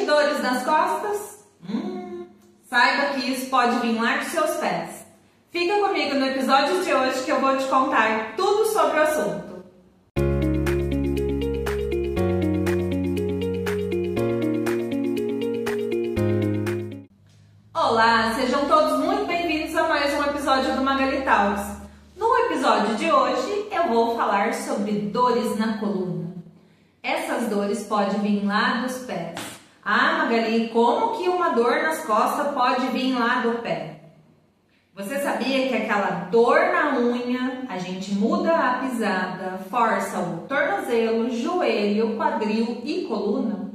dores nas costas? Saiba que isso pode vir lá dos seus pés. Fica comigo no episódio de hoje que eu vou te contar tudo sobre o assunto. Olá, sejam todos muito bem-vindos a mais um episódio do Magali Talks. No episódio de hoje eu vou falar sobre dores na coluna. Essas dores podem vir lá dos pés. Ah, Magali, como que uma dor nas costas pode vir lá do pé? Você sabia que aquela dor na unha, a gente muda a pisada, força o tornozelo, joelho, quadril e coluna?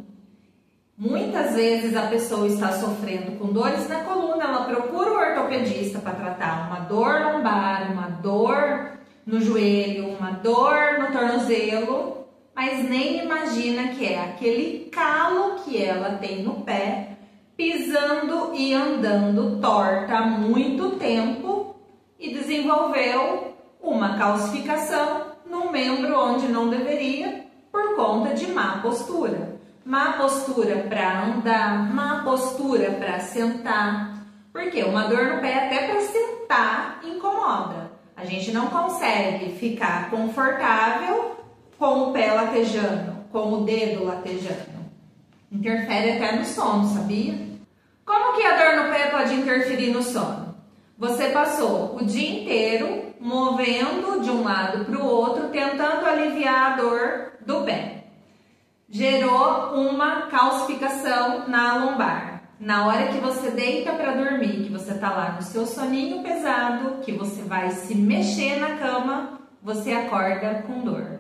Muitas vezes a pessoa está sofrendo com dores na coluna, ela procura o ortopedista para tratar uma dor lombar, uma dor no joelho, uma dor no tornozelo, mas nem imagina que é aquele calo que ela tem no pé, pisando e andando torta há muito tempo e desenvolveu uma calcificação num membro onde não deveria por conta de má postura. Má postura para andar, má postura para sentar, porque uma dor no pé até para sentar incomoda. A gente não consegue ficar confortável com o pé latejando, com o dedo latejando. Interfere até no sono, sabia? Como que a dor no pé pode interferir no sono? Você passou o dia inteiro movendo de um lado para o outro, tentando aliviar a dor do pé. Gerou uma calcificação na lombar. Na hora que você deita para dormir, que você está lá no seu soninho pesado, que você vai se mexer na cama, você acorda com dor.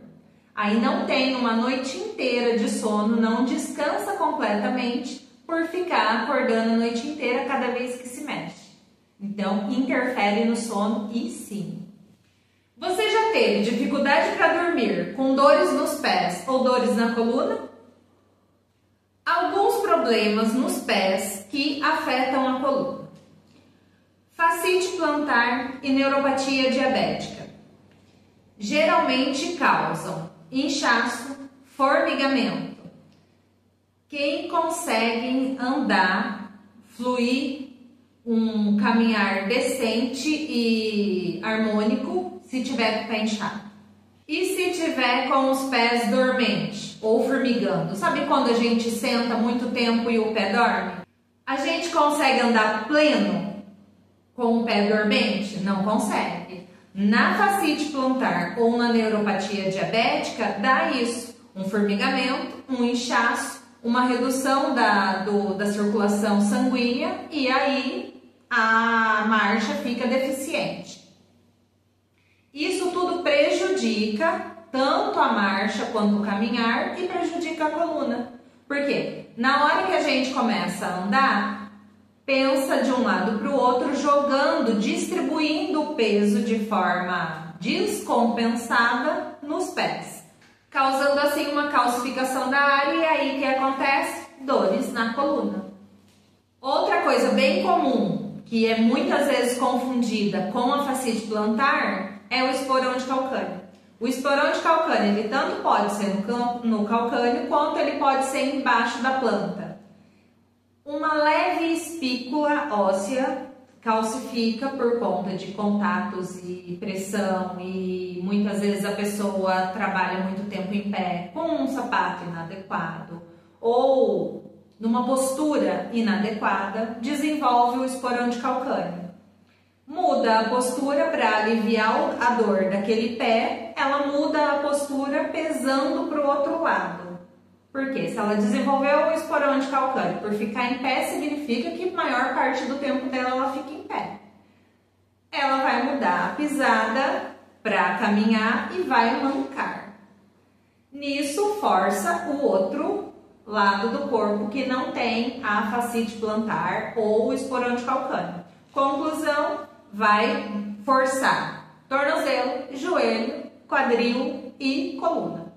Aí não tem uma noite inteira de sono, não descansa completamente por ficar acordando a noite inteira cada vez que se mexe. Então, interfere no sono e sim. Você já teve dificuldade para dormir com dores nos pés ou dores na coluna? Alguns problemas nos pés que afetam a coluna. Fascite plantar e neuropatia diabética. Geralmente causam inchaço, formigamento. Quem consegue andar, fluir um caminhar decente e harmônico se tiver com o pé inchado. E se tiver com os pés dormentes ou formigando? Sabe quando a gente senta muito tempo e o pé dorme? A gente consegue andar pleno com o pé dormente? Não consegue. Na fascite plantar ou na neuropatia diabética dá isso, um formigamento, um inchaço, uma redução da circulação sanguínea e aí a marcha fica deficiente. Isso tudo prejudica tanto a marcha quanto o caminhar e prejudica a coluna. Por quê? Na hora que a gente começa a andar, pensa de um lado para o outro, jogando, distribuindo o peso de forma descompensada nos pés, causando assim uma calcificação da área e aí o que acontece? Dores na coluna. Outra coisa bem comum, que é muitas vezes confundida com a fascite plantar, é o esporão de calcânio. O esporão de calcânio, ele tanto pode ser no calcânio, quanto ele pode ser embaixo da planta. Uma leve espícula óssea calcifica por conta de contatos e pressão e muitas vezes a pessoa trabalha muito tempo em pé com um sapato inadequado ou numa postura inadequada, desenvolve o esporão de calcânio. Muda a postura para aliviar a dor daquele pé, ela muda a postura pesando para o outro lado. Porque se ela desenvolveu o esporão de calcânio por ficar em pé, significa que a maior parte do tempo dela ela fica em pé. Ela vai mudar a pisada para caminhar e vai mancar. Nisso força o outro lado do corpo que não tem a fascite plantar ou o esporão de calcânio. Conclusão, vai forçar tornozelo, joelho, quadril e coluna.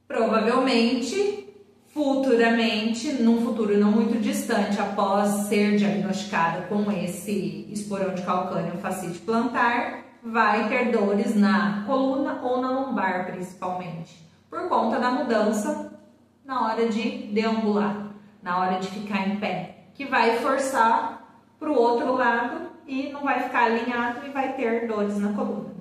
Provavelmente, futuramente, num futuro não muito distante, após ser diagnosticada com esse esporão de calcânio ou fascite plantar, vai ter dores na coluna ou na lombar principalmente, por conta da mudança na hora de deambular. na hora de ficar em pé, que vai forçar para o outro lado e não vai ficar alinhado e vai ter dores na coluna.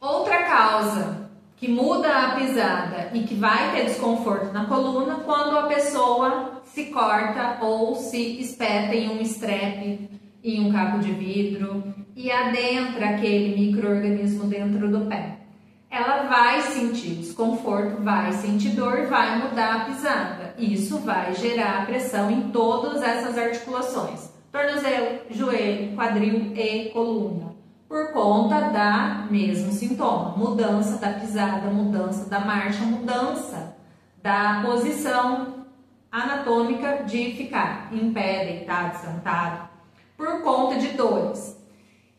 Outra causa que muda a pisada e que vai ter desconforto na coluna quando a pessoa se corta ou se espeta em um strep, em um caco de vidro e adentra aquele micro-organismo dentro do pé. Ela vai sentir desconforto, vai sentir dor, vai mudar a pisada. Isso vai gerar pressão em todas essas articulações: tornozelo, joelho, quadril e coluna, por conta da mesmo sintoma: mudança da pisada, mudança da marcha, mudança da posição anatômica de ficar em pé, deitado, sentado, por conta de dores.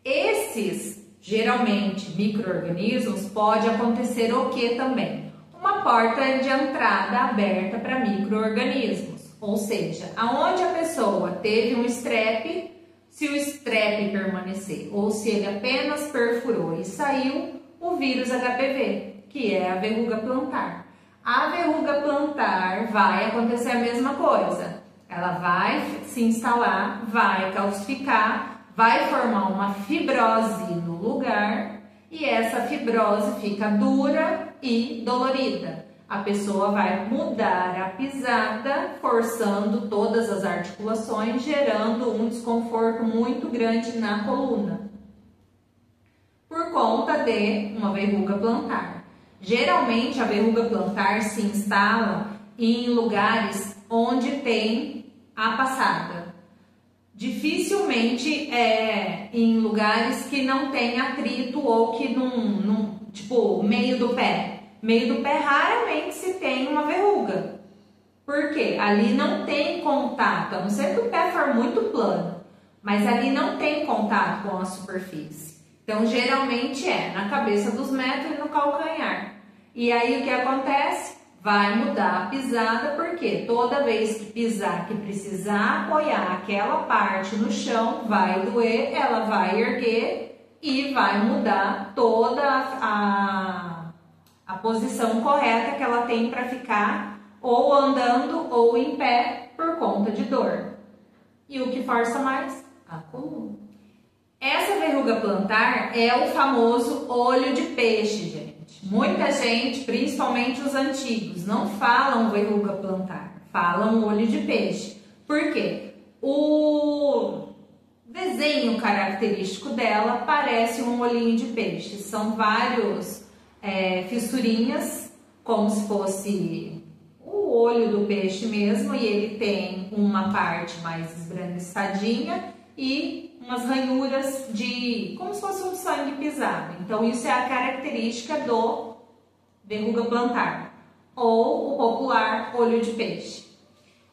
Esses, geralmente, micro-organismos, pode acontecer o que também? Uma porta de entrada aberta para micro-organismos, ou seja, aonde a pessoa teve um strep, se o strep permanecer ou se ele apenas perfurou e saiu, o vírus HPV, que é a verruga plantar. A verruga plantar vai acontecer a mesma coisa. Ela vai se instalar, vai calcificar, vai formar uma fibrose no lugar e essa fibrose fica dura e dolorida. A pessoa vai mudar a pisada, forçando todas as articulações, gerando um desconforto muito grande na coluna, por conta de uma verruga plantar. Geralmente a verruga plantar se instala em lugares onde tem a passada. Dificilmente em lugares que não tem atrito ou que tipo, meio do pé. Meio do pé raramente se tem uma verruga. Por quê? Ali não tem contato, a não ser que o pé for muito plano, mas ali não tem contato com a superfície. Então, geralmente na cabeça dos metros e no calcanhar. E aí o que acontece? Vai mudar a pisada, porque toda vez que pisar, que precisar apoiar aquela parte no chão, vai doer, ela vai erguer e vai mudar toda a posição correta que ela tem para ficar ou andando ou em pé por conta de dor. E o que força mais? A coluna. Essa verruga plantar é o famoso olho de peixe, gente. Muita gente, principalmente os antigos, não falam verruga plantar, falam olho de peixe. Por quê? O desenho característico dela parece um olhinho de peixe. São vários fissurinhas, como se fosse o olho do peixe mesmo, e ele tem uma parte mais esbranquiçadinha e umas ranhuras como se fosse um sangue pisado. Então isso é a característica do verruga plantar, ou o popular olho de peixe.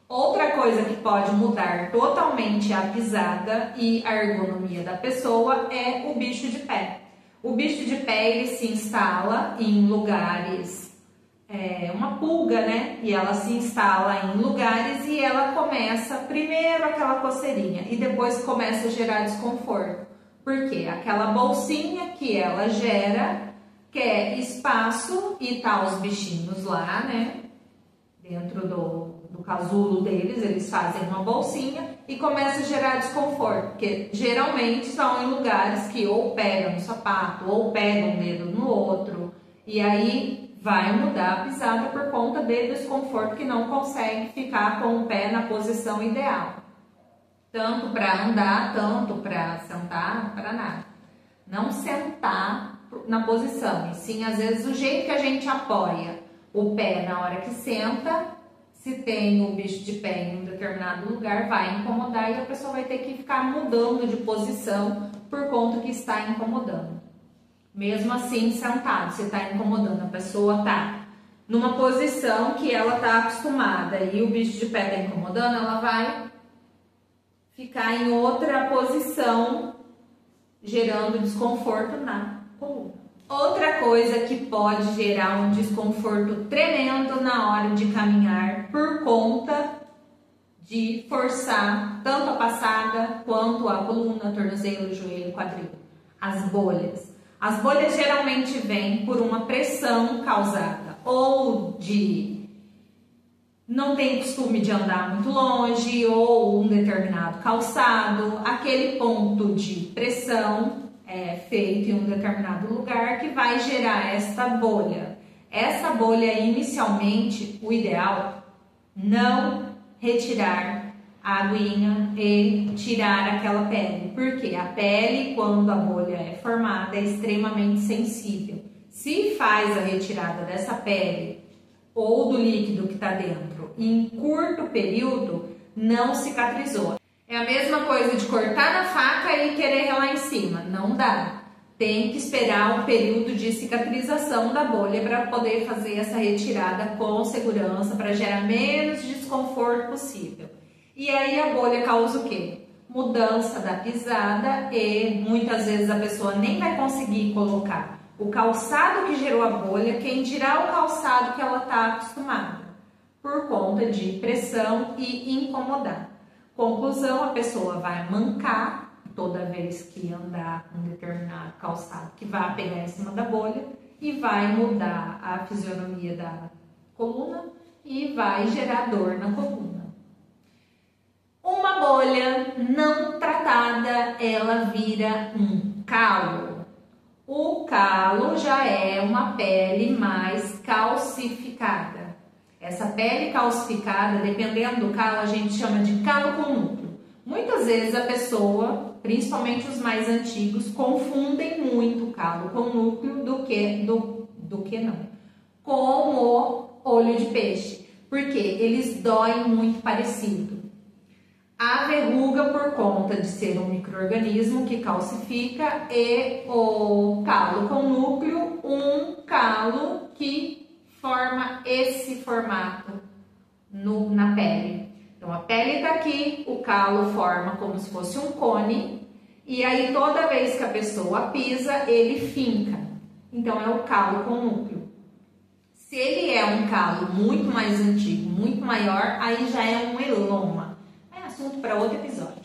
Outra coisa que pode mudar totalmente a pisada e a ergonomia da pessoa é o bicho de pé. O bicho de pé, ele se instala em lugares, uma pulga, né? E ela se instala em lugares e ela começa primeiro aquela coceirinha e depois começa a gerar desconforto. Por quê? Aquela bolsinha que ela gera quer espaço e tá os bichinhos lá, né? Dentro do casulo deles, eles fazem uma bolsinha e começa a gerar desconforto, porque geralmente são em lugares que ou pegam no sapato ou pegam um dedo no outro, e aí vai mudar a pisada por conta de desconforto, que não consegue ficar com o pé na posição ideal, tanto para andar, tanto para sentar, para nada. Não sentar na posição, e sim às vezes o jeito que a gente apoia o pé na hora que senta, se tem o bicho de pé em um determinado lugar, vai incomodar e a pessoa vai ter que ficar mudando de posição por conta que está incomodando. Mesmo assim, sentado, se está incomodando, a pessoa está numa posição que ela está acostumada e o bicho de pé está incomodando, ela vai ficar em outra posição, gerando desconforto na coluna. Outra coisa que pode gerar um desconforto tremendo na hora de caminhar por conta de forçar tanto a passada quanto a coluna, tornozelo, joelho, quadril. As bolhas. As bolhas geralmente vêm por uma pressão causada ou de não tem costume de andar muito longe ou um determinado calçado, aquele ponto de pressão é feito em um determinado lugar que vai gerar esta bolha. Essa bolha, inicialmente, o ideal, não retirar a aguinha e tirar aquela pele, porque a pele, quando a bolha é formada, é extremamente sensível. Se faz a retirada dessa pele ou do líquido que está dentro em curto período, não cicatrizou. É a mesma coisa de cortar na faca e querer relar em cima, não dá. Tem que esperar um período de cicatrização da bolha para poder fazer essa retirada com segurança, para gerar menos desconforto possível. E aí a bolha causa o quê? Mudança da pisada e muitas vezes a pessoa nem vai conseguir colocar o calçado que gerou a bolha, quem dirá o calçado que ela está acostumada, por conta de pressão e incomodar. Conclusão, a pessoa vai mancar toda vez que andar um determinado calçado que vai pegar em cima da bolha e vai mudar a fisionomia da coluna e vai gerar dor na coluna. Uma bolha não tratada, ela vira um calo. O calo já é uma pele mais calcificada. Essa pele calcificada, dependendo do calo, a gente chama de calo com núcleo. Muitas vezes a pessoa, principalmente os mais antigos, confundem muito o calo com núcleo com o olho de peixe, porque eles doem muito parecido. A verruga por conta de ser um micro-organismo que calcifica e o calo com núcleo, um calo que forma esse formato na pele. Então a pele está aqui, o calo forma como se fosse um cone e aí toda vez que a pessoa pisa, ele finca. Então é o calo com núcleo. Se ele é um calo muito mais antigo, muito maior, aí já é um eloma. Assunto para outro episódio.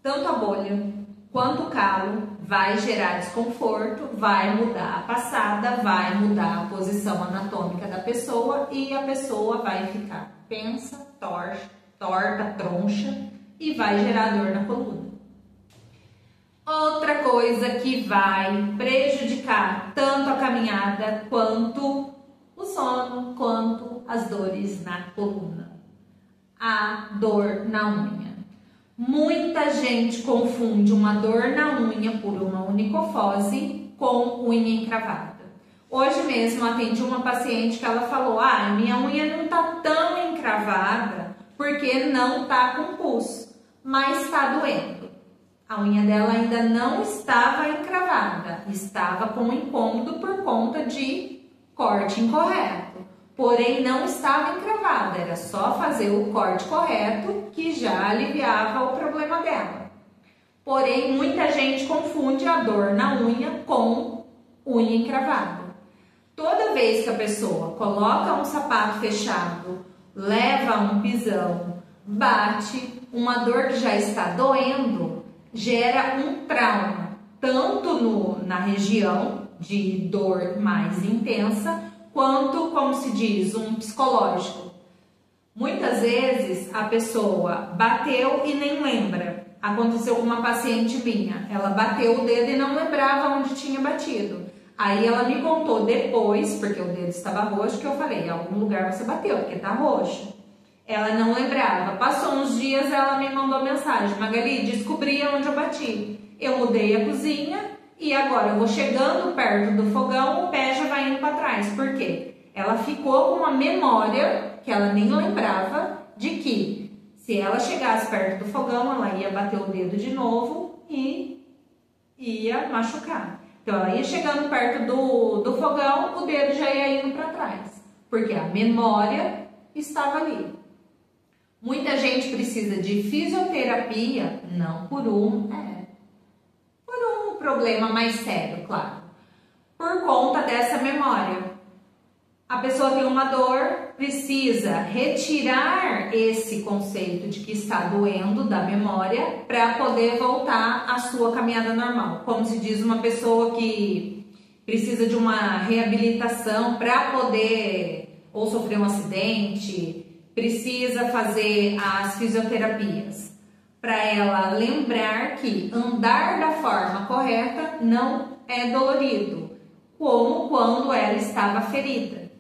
Tanto a bolha quanto o calo vai gerar desconforto, vai mudar a passada, vai mudar a posição anatômica da pessoa e a pessoa vai ficar pensa, torta, troncha e vai gerar dor na coluna. Outra coisa que vai prejudicar tanto a caminhada quanto o sono, quanto as dores na coluna. A dor na unha. Muita gente confunde uma dor na unha por uma onicofose com unha encravada. Hoje mesmo atendi uma paciente que ela falou: minha unha não tá tão encravada porque não tá com pus, mas está doendo. A unha dela ainda não estava encravada, estava com incômodo por conta de corte incorreto. Porém, não estava encravada, era só fazer o corte correto que já aliviava o problema dela. Porém, muita gente confunde a dor na unha com unha encravada. Toda vez que a pessoa coloca um sapato fechado, leva um pisão, bate, uma dor que já está doendo, gera um trauma, tanto na região de dor mais intensa, quanto, como se diz, um psicológico. Muitas vezes a pessoa bateu e nem lembra. Aconteceu com uma paciente minha, ela bateu o dedo e não lembrava onde tinha batido. Aí ela me contou depois, porque o dedo estava roxo, que eu falei: em algum lugar você bateu, porque tá roxo. Ela não lembrava. Passou uns dias, ela me mandou mensagem: Magali, descobri onde eu bati. Eu mudei a cozinha e agora eu vou chegando perto do fogão, o pé já vai indo para trás. Por quê? Ela ficou com uma memória que ela nem lembrava de que se ela chegasse perto do fogão, ela ia bater o dedo de novo e ia machucar. Então ela ia chegando perto do fogão, o dedo já ia indo para trás, porque a memória estava ali. Muita gente precisa de fisioterapia, não por um problema mais sério, claro, por conta dessa memória. A pessoa tem uma dor, precisa retirar esse conceito de que está doendo da memória para poder voltar à sua caminhada normal. Como se diz, uma pessoa que precisa de uma reabilitação para poder ou sofreu um acidente, precisa fazer as fisioterapias, para ela lembrar que andar da forma correta não é dolorido, como quando ela estava ferida.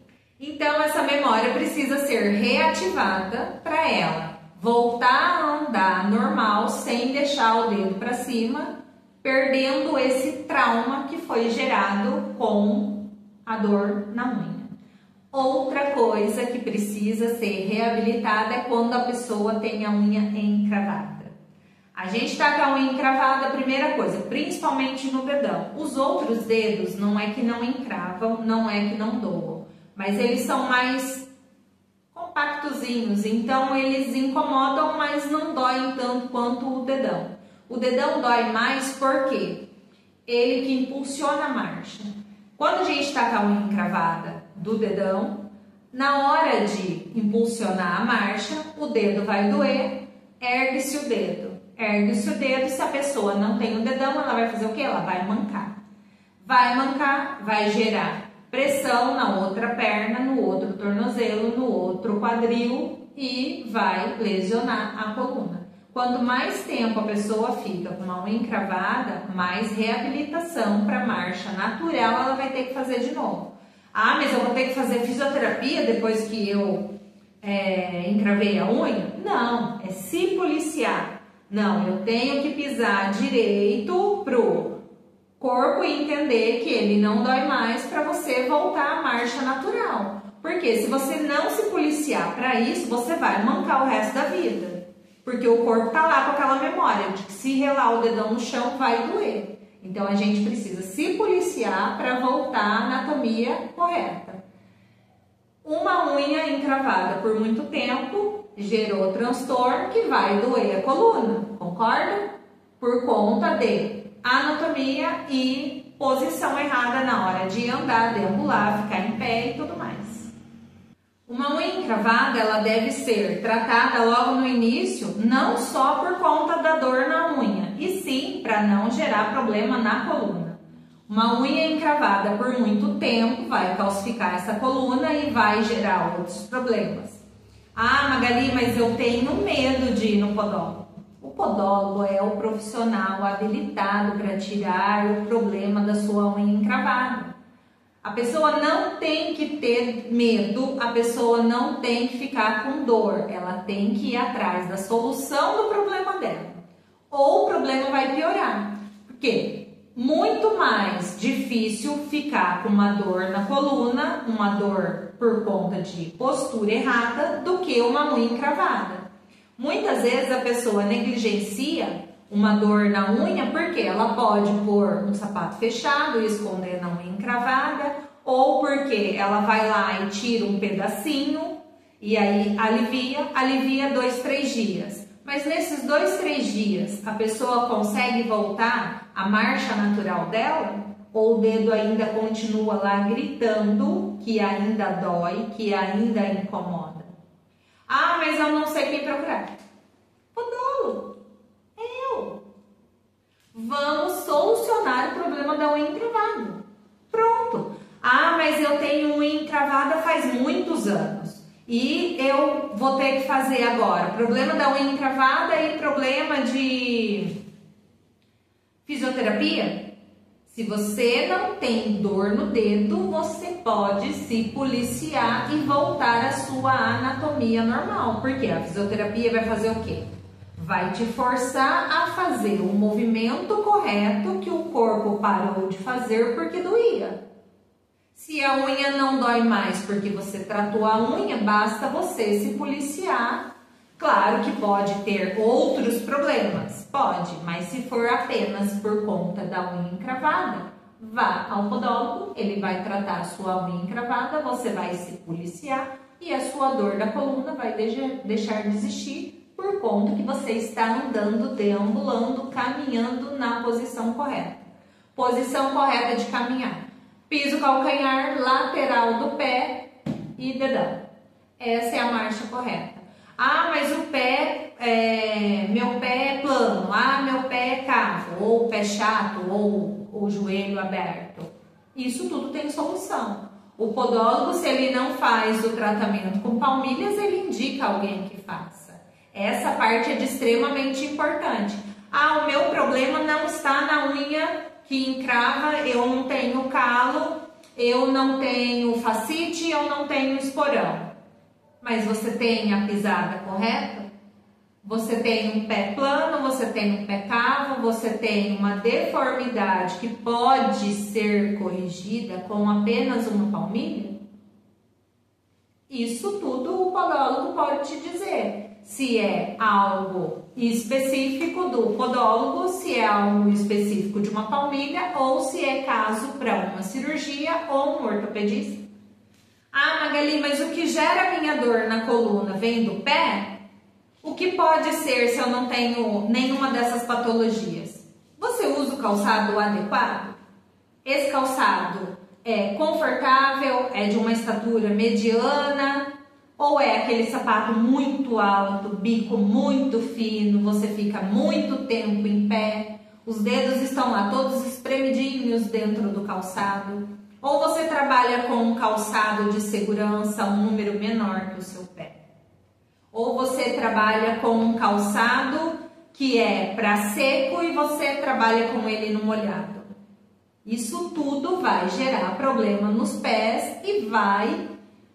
Então essa memória precisa ser reativada para ela voltar a andar normal sem deixar o dedo para cima, perdendo esse trauma que foi gerado com a dor na unha. Outra coisa que precisa ser reabilitada é quando a pessoa tem a unha encravada. A gente está com a unha encravada, a primeira coisa, principalmente no dedão. Os outros dedos não é que não encravam, não é que não doam, mas eles são mais compactozinhos, então eles incomodam, mas não doem tanto quanto o dedão. O dedão dói mais porque ele que impulsiona a marcha. Quando a gente está com a unha encravada do dedão, na hora de impulsionar a marcha, o dedo vai doer, ergue-se o dedo. Ergue-se o dedo, se a pessoa não tem o dedão, ela vai fazer o quê? Ela vai mancar. Vai mancar, vai gerar pressão na outra perna, no outro tornozelo, no outro quadril e vai lesionar a coluna. Quanto mais tempo a pessoa fica com uma unha encravada, mais reabilitação para a marcha natural ela vai ter que fazer de novo. Ah, mas eu vou ter que fazer fisioterapia depois que eu encravei a unha? Não, é se policiar. Não, eu tenho que pisar direito pro corpo e entender que ele não dói mais para você voltar à marcha natural. Porque se você não se policiar para isso, você vai mancar o resto da vida. Porque o corpo tá lá com aquela memória de que se relar o dedão no chão vai doer. Então a gente precisa se policiar para voltar à anatomia correta. Uma unha encravada por muito tempo gerou transtorno que vai doer a coluna, concorda? Por conta de anatomia e posição errada na hora de andar, deambular, ficar em pé e tudo mais. Uma unha encravada, ela deve ser tratada logo no início, não só por conta da dor na unha, e sim para não gerar problema na coluna. Uma unha encravada por muito tempo vai calcificar essa coluna e vai gerar outros problemas. Ah, Magali, mas eu tenho medo de ir no podólogo. O podólogo é o profissional habilitado para tirar o problema da sua unha encravada. A pessoa não tem que ter medo, a pessoa não tem que ficar com dor. Ela tem que ir atrás da solução do problema dela. Ou o problema vai piorar. Por quê? Muito mais difícil ficar com uma dor na coluna, uma dor por conta de postura errada, do que uma unha encravada. Muitas vezes a pessoa negligencia uma dor na unha porque ela pode pôr um sapato fechado e esconder na unha encravada, ou porque ela vai lá e tira um pedacinho e aí alivia 2, 3 dias. Mas nesses 2, 3 dias a pessoa consegue voltar à marcha natural dela? Ou o dedo ainda continua lá gritando que ainda dói, que ainda incomoda? Ah, mas eu não sei quem procurar. Podólogo. Eu. Vamos solucionar o problema da unha encravada. Pronto. Ah, mas eu tenho unha encravada faz muitos anos. E eu vou ter que fazer agora problema da unha encravada e problema de fisioterapia? Se você não tem dor no dedo, você pode se policiar e voltar à sua anatomia normal. Porque a fisioterapia vai fazer o quê? Vai te forçar a fazer o movimento correto que o corpo parou de fazer porque doía. Se a unha não dói mais porque você tratou a unha, basta você se policiar. Claro que pode ter outros problemas, pode, mas se for apenas por conta da unha encravada, vá ao podólogo, ele vai tratar a sua unha encravada, você vai se policiar e a sua dor da coluna vai deixar de existir por conta que você está andando, deambulando, caminhando na posição correta. Posição correta de caminhar. Piso calcanhar, lateral do pé e dedão. Essa é a marcha correta. Ah, mas o pé, meu pé é plano. Ah, meu pé é cavo, ou pé chato, ou o joelho aberto. Isso tudo tem solução. O podólogo, se ele não faz o tratamento com palmilhas, ele indica alguém que faça. Essa parte é de extremamente importante. Ah, o meu problema não está na unha que encrava, eu não tenho calo, eu não tenho fascite, eu não tenho esporão. Mas você tem a pisada correta? Você tem um pé plano, você tem um pé cavo, você tem uma deformidade que pode ser corrigida com apenas uma palmilha? Isso tudo o podólogo pode te dizer. Se é algo específico do podólogo, se é algo específico de uma palmilha ou se é caso para uma cirurgia ou um ortopedista. Ah, Magali, mas o que gera minha dor na coluna vem do pé? O que pode ser se eu não tenho nenhuma dessas patologias? Você usa o calçado adequado? Esse calçado é confortável, é de uma estatura mediana ou é aquele sapato muito alto, bico muito fino, você fica muito tempo em pé, os dedos estão lá todos espremidinhos dentro do calçado? Ou você trabalha com um calçado de segurança, um número menor que o seu pé? Ou você trabalha com um calçado que é para seco e você trabalha com ele no molhado. Isso tudo vai gerar problema nos pés e vai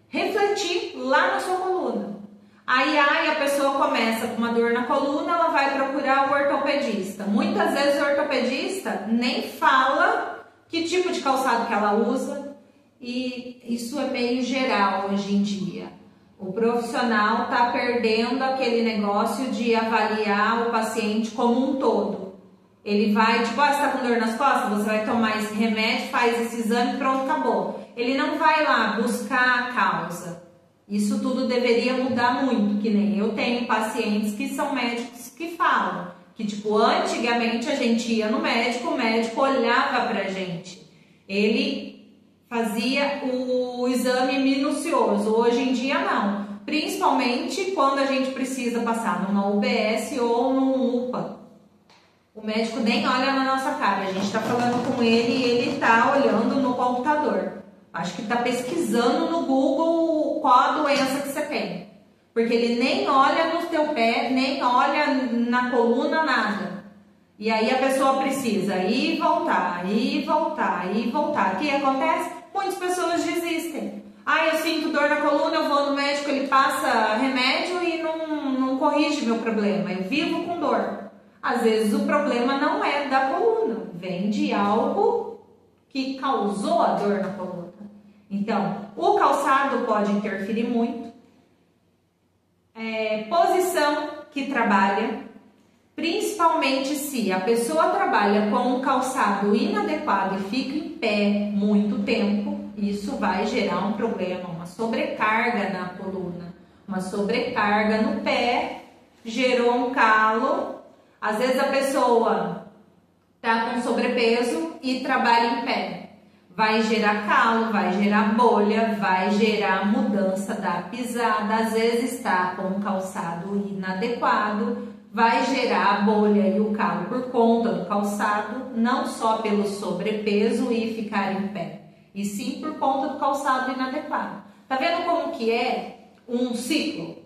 refletir lá na sua coluna. Aí a pessoa começa com uma dor na coluna, ela vai procurar o ortopedista. Muitas vezes o ortopedista nem fala que tipo de calçado que ela usa e isso é meio geral hoje em dia. O profissional está perdendo aquele negócio de avaliar o paciente como um todo. Ele vai, tipo, você está com dor nas costas? Você vai tomar esse remédio, faz esse exame, pronto, acabou. Ele não vai lá buscar a causa. Isso tudo deveria mudar muito, que nem eu tenho pacientes que são médicos que falam. Que, tipo, antigamente a gente ia no médico, o médico olhava pra gente. Ele fazia o exame minucioso, hoje em dia não, principalmente quando a gente precisa passar numa UBS ou num UPA. O médico nem olha na nossa cara, a gente está falando com ele e ele está olhando no computador. Acho que está pesquisando no Google qual a doença que você tem, porque ele nem olha no teu pé, nem olha na coluna, nada. E aí a pessoa precisa ir e voltar, ir e voltar, ir e voltar. O que acontece? Muitas pessoas desistem. Ah, eu sinto dor na coluna, eu vou no médico, ele passa remédio e não corrige meu problema. Eu vivo com dor. Às vezes o problema não é da coluna, vem de algo que causou a dor na coluna. Então, o calçado pode interferir muito. Posição que trabalha. Principalmente se a pessoa trabalha com um calçado inadequado e fica em pé muito tempo, isso vai gerar um problema, uma sobrecarga na coluna, uma sobrecarga no pé, gerou um calo. Às vezes a pessoa está com sobrepeso e trabalha em pé, vai gerar calo, vai gerar bolha, vai gerar mudança da pisada. Às vezes está com um calçado inadequado, vai gerar a bolha e o calo por conta do calçado, não só pelo sobrepeso e ficar em pé, e sim por conta do calçado inadequado. Tá vendo como que é um ciclo?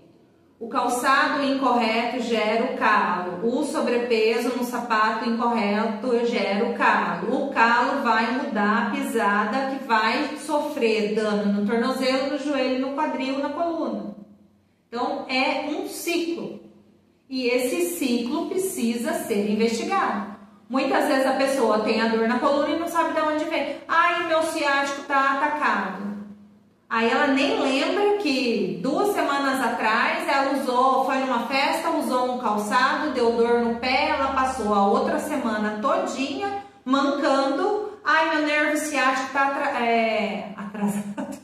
O calçado incorreto gera o calo, o sobrepeso no sapato incorreto gera o calo vai mudar a pisada que vai sofrer dano no tornozelo, no joelho, no quadril, na coluna. Então é um ciclo. E esse ciclo precisa ser investigado. Muitas vezes a pessoa tem a dor na coluna e não sabe de onde vem. Ai, meu ciático está atacado. Aí ela nem lembra que 2 semanas atrás ela foi numa festa, usou um calçado, deu dor no pé, ela passou a outra semana todinha mancando. Ai, meu nervo ciático está atrasado.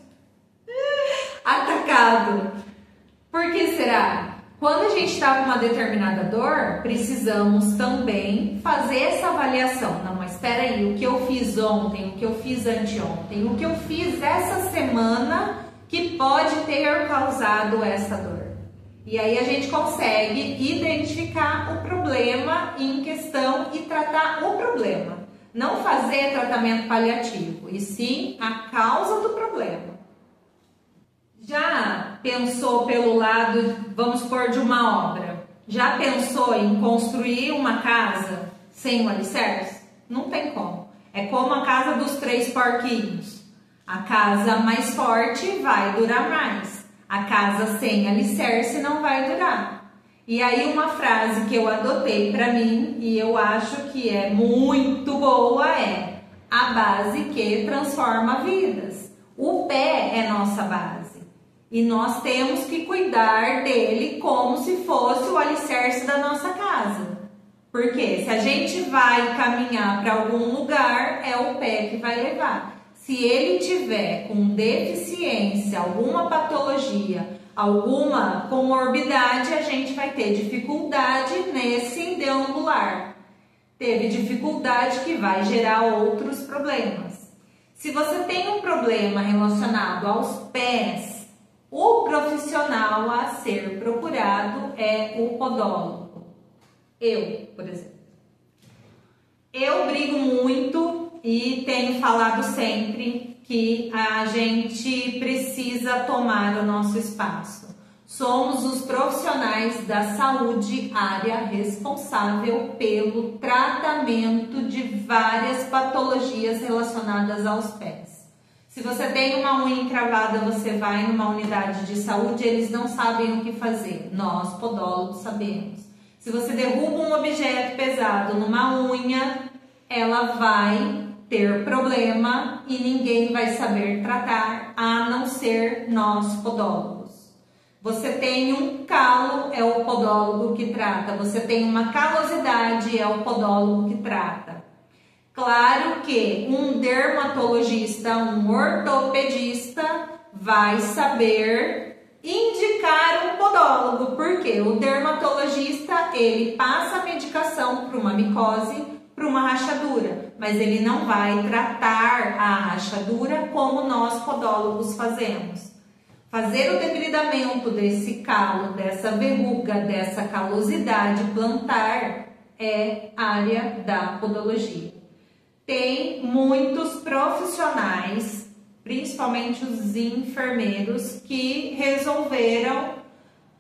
Atacado. Por que será? Quando a gente está com uma determinada dor, precisamos também fazer essa avaliação. Não, mas espera aí, o que eu fiz ontem, o que eu fiz anteontem, o que eu fiz essa semana que pode ter causado essa dor. E aí a gente consegue identificar o problema em questão e tratar o problema. não fazer tratamento paliativo, e sim a causa do problema. Já pensou pelo lado, vamos supor, de uma obra? Já pensou em construir uma casa sem o alicerce? Não tem como. É como a casa dos 3 porquinhos. A casa mais forte vai durar mais. A casa sem alicerce não vai durar. E aí uma frase que eu adotei para mim e eu acho que é muito boa é: a base que transforma vidas. O pé é nossa base. E nós temos que cuidar dele como se fosse o alicerce da nossa casa. Porque se a gente vai caminhar para algum lugar, é o pé que vai levar. Se ele tiver com deficiência, alguma patologia, alguma comorbidade, a gente vai ter dificuldade nesse deambular. Teve dificuldade que vai gerar outros problemas. Se você tem um problema relacionado aos pés, o profissional a ser procurado é o podólogo. Eu, por exemplo. Eu brigo muito e tenho falado sempre que a gente precisa tomar o nosso espaço. Somos os profissionais da saúde, área responsável pelo tratamento de várias patologias relacionadas aos pés. Se você tem uma unha encravada, você vai numa unidade de saúde, eles não sabem o que fazer. Nós, podólogos, sabemos. Se você derruba um objeto pesado numa unha, ela vai ter problema e ninguém vai saber tratar, a não ser nós, podólogos. Você tem um calo, é o podólogo que trata. Você tem uma calosidade, é o podólogo que trata. Claro que um dermatologista, um ortopedista vai saber indicar um podólogo, porque o dermatologista, ele passa a medicação para uma micose, para uma rachadura, mas ele não vai tratar a rachadura como nós podólogos fazemos. Fazer o debridamento desse calo, dessa verruga, dessa calosidade plantar é área da podologia. Tem muitos profissionais, principalmente os enfermeiros, que resolveram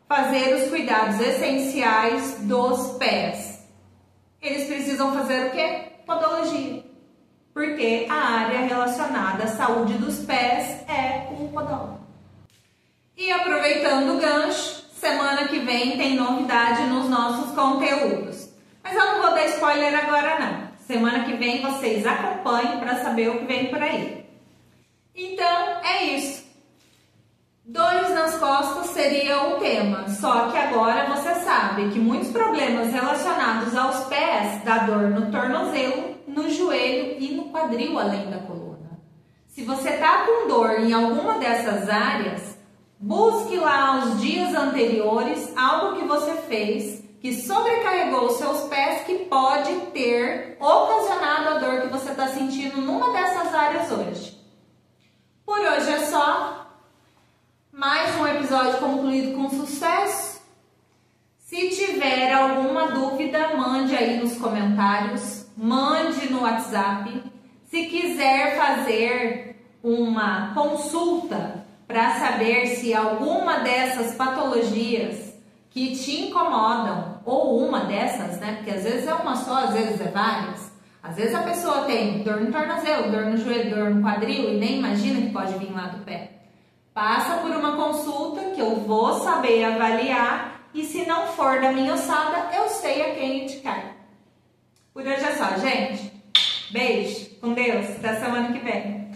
fazer os cuidados essenciais dos pés. Eles precisam fazer o quê? Podologia. Porque a área relacionada à saúde dos pés é o podólogo. E aproveitando o gancho, semana que vem tem novidade nos nossos conteúdos. Mas eu não vou dar spoiler agora não. Semana que vem vocês acompanhem para saber o que vem por aí. Então é isso. Dores nas costas seria o tema, só que agora você sabe que muitos problemas relacionados aos pés dá dor no tornozelo, no joelho e no quadril, além da coluna. Se você está com dor em alguma dessas áreas, busque lá os dias anteriores algo que você fez que sobrecarregou os seus pés, que pode ter ocasionado a dor que você está sentindo numa dessas áreas hoje. Por hoje é só. Mais um episódio concluído com sucesso. Se tiver alguma dúvida, mande aí nos comentários, mande no WhatsApp. Se quiser fazer uma consulta para saber se alguma dessas patologias que te incomodam, ou uma dessas, né? Porque às vezes é uma só, às vezes é várias. Às vezes a pessoa tem dor no tornozelo, dor no joelho, dor no quadril e nem imagina que pode vir lá do pé. Passa por uma consulta que eu vou saber avaliar e se não for da minha ossada, eu sei a quem indicar. Por hoje é só, gente. Beijo, com Deus, até semana que vem.